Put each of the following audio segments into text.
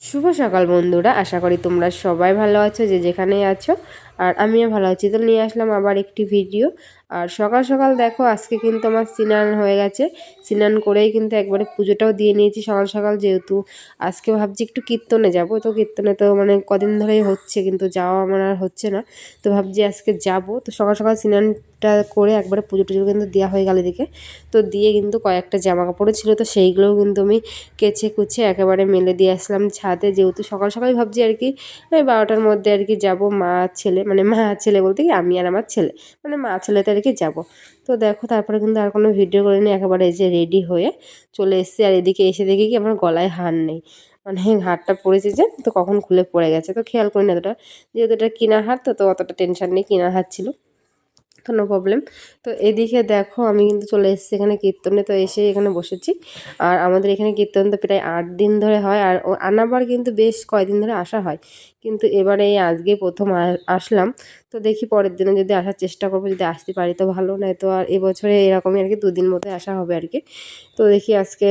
শুভ সকাল বন্ধুরা, আশা করি তোমরা সবাই ভালো আছো যে যেখানেই আছো। আর আমিও ভালো আছি। তো নিয়ে আসলাম আবার একটি ভিডিও। আর সকাল সকাল দেখো আজকে কিন্তু আমার স্নান হয়ে গেছে। স্নান করেই কিন্তু একবারে পুজোটাও দিয়ে নিয়েছি সকাল সকাল, যেহেতু আজকে ভাবছি একটু কীর্তনে যাব। তো কীর্তনে তো মানে কদিন ধরেই হচ্ছে, কিন্তু যাওয়া আমার আর হচ্ছে না। তো ভাবছি আজকে যাব। তো সকাল সকাল স্নানটা করে একবারে পুজো টুজো কিন্তু দেওয়া হয়ে গেল এদিকে। তো দিয়ে কিন্তু কয়েকটা জামা কাপড়ও ছিল, তো সেইগুলোও কিন্তু আমি কেচে কুচে একেবারে মেলে দিয়ে আসলাম ছাদে, যেহেতু সকাল সকাল ভাবছি আর কি ওই 12টার মধ্যে আর কি যাবো। মা ছেলে, মানে মা ছেলে বলতে কি আমি আর আমার ছেলে, মানে মা ছেলেতে আর কি যাবো। তো দেখো তারপরে কিন্তু আর কোনো ভিডিও করিনি, একেবারে এই যে রেডি হয়ে চলে এসেছি। আর এদিকে এসে দেখি কি আমার গলায় হার নেই, মানে হারটা পড়েছে যে, তো কখন খুলে পড়ে গেছে, তো খেয়াল করি না এতটা, যেহেতু এটা কিনা হার, তো অতটা টেনশন নেই, কিনা হার ছিল তো নো প্রবলেম। তো এদিকে দেখো আমি কিন্তু চলে এসেছি এখানে কীর্তনে। তো এসে এখানে বসেছি। আর আমাদের এখানে কীর্তন তো প্রায় 8 দিন ধরে হয়। আর আনাবার কিন্তু বেশ কয়েকদিন ধরে আসা হয়, কিন্তু এবারে এই আজকে প্রথম আসলাম। তো দেখি পরের দিনে যদি আসার চেষ্টা করবো, যদি আসতে পারি তো ভালো, নয় তো আর এবছরে এরকমই আর কি 2 দিন মধ্যে আসা হবে আর কি। তো দেখি আজকে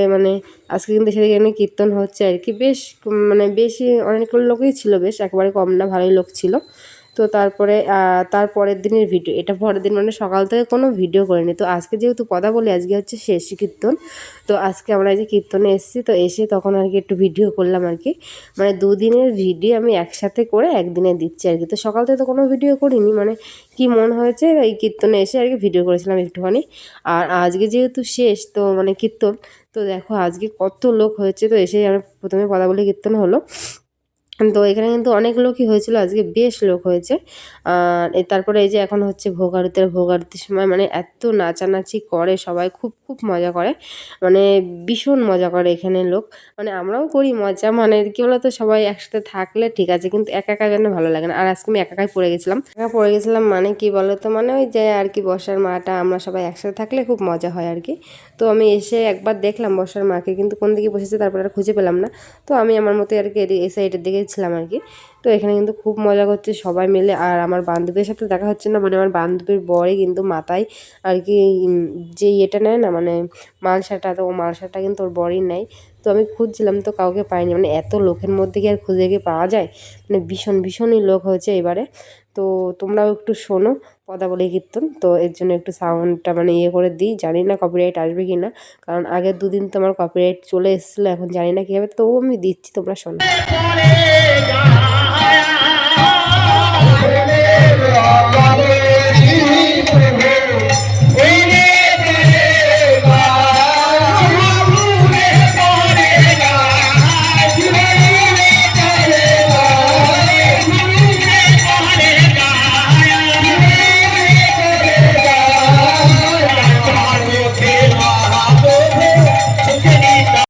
আজকে কিন্তু সেদিকে এখানে কীর্তন হচ্ছে আর কি, বেশ মানে বেশি অনেকগুলো লোকই ছিল, বেশ একেবারে কম না, ভালোই লোক ছিল। তো তারপরে তার পরের দিনের ভিডিও, এটা পরের দিন মানে সকাল থেকে কোনো ভিডিও করিনি। তো আজকে যেহেতু কথা বলি, আজকে হচ্ছে শেষ কীর্তন। তো আজকে আমরা এই যে কীর্তনে এসেছি, তো এসে তখন আর কি একটু ভিডিও করলাম আর কি। মানে 2 দিনের ভিডিও আমি একসাথে করে একদিনে দিচ্ছি আর কি। তো সকাল থেকে তো কোনো ভিডিও করিনি, মানে কি মন হয়েছে এই কীর্তনে এসে আর কি ভিডিও করেছিলাম একটুখানি। আর আজকে যেহেতু শেষ, তো মানে কীর্তন, তো দেখো আজকে কত লোক হয়েছে। তো এসে আমি প্রথমে কথা বলে কীর্তন হলো। তো এখানে কিন্তু অনেক লোকই হয়েছিল, আজকে বেশ লোক হয়েছে। আর তারপরে এই যে এখন হচ্ছে ভোগ আরতির, ভোগ আরতির সময় মানে এত নাচানাচি করে সবাই, খুব খুব মজা করে, মানে ভীষণ মজা করে এখানে লোক। মানে আমরাও করি মজা, মানে কি বলতো সবাই একসাথে থাকলে ঠিক আছে, কিন্তু একা একা যেন ভালো লাগে না। আর আজকে আমি একা একাই পড়ে গেছিলাম। একা পড়ে গেছিলাম মানে কি বলতো, মানে ওই যে আর কি বর্ষার মাটা, আমরা সবাই একসাথে থাকলে খুব মজা হয় আর কি। তো আমি এসে একবার দেখলাম বর্ষার মাকে, কিন্তু কোন দিকে বসেছে তারপরে আর খুঁজে পেলাম না। তো আমি আমার মতো আর কি এই সাইডের দিকে ছিলাম আর কি। তো এখানে কিন্তু খুব মজা করছে সবাই মিলে। আর আমার বান্ধবীর সাথে দেখা হচ্ছে না, মানে আমার বান্ধবীর বরে কিন্তু মাথায় আর কি যে ইয়েটা নেয় না, মানে মালসাটা, তো ও মালসাটা কিন্তু ওর বরই নেয়। তো আমি খুঁজছিলাম তো কাউকে পাইনি, মানে এত লোকের মধ্যে কি আর খুঁজে গিয়ে পাওয়া যায়, মানে ভীষণই লোক হয়েছে এবারে। তো তোমরাও একটু শোনো পদাবলী কীর্তন। তো এর জন্য একটু সাউন্ডটা মানে ইয়ে করে দিই, জানি না কপিরাইট আসবে কি না, কারণ আগের 2 দিন তো আমার কপিরাইট চলে এসেছিলো, এখন জানি না কী হবে, তবুও আমি দিচ্ছি, তোমরা শোনো।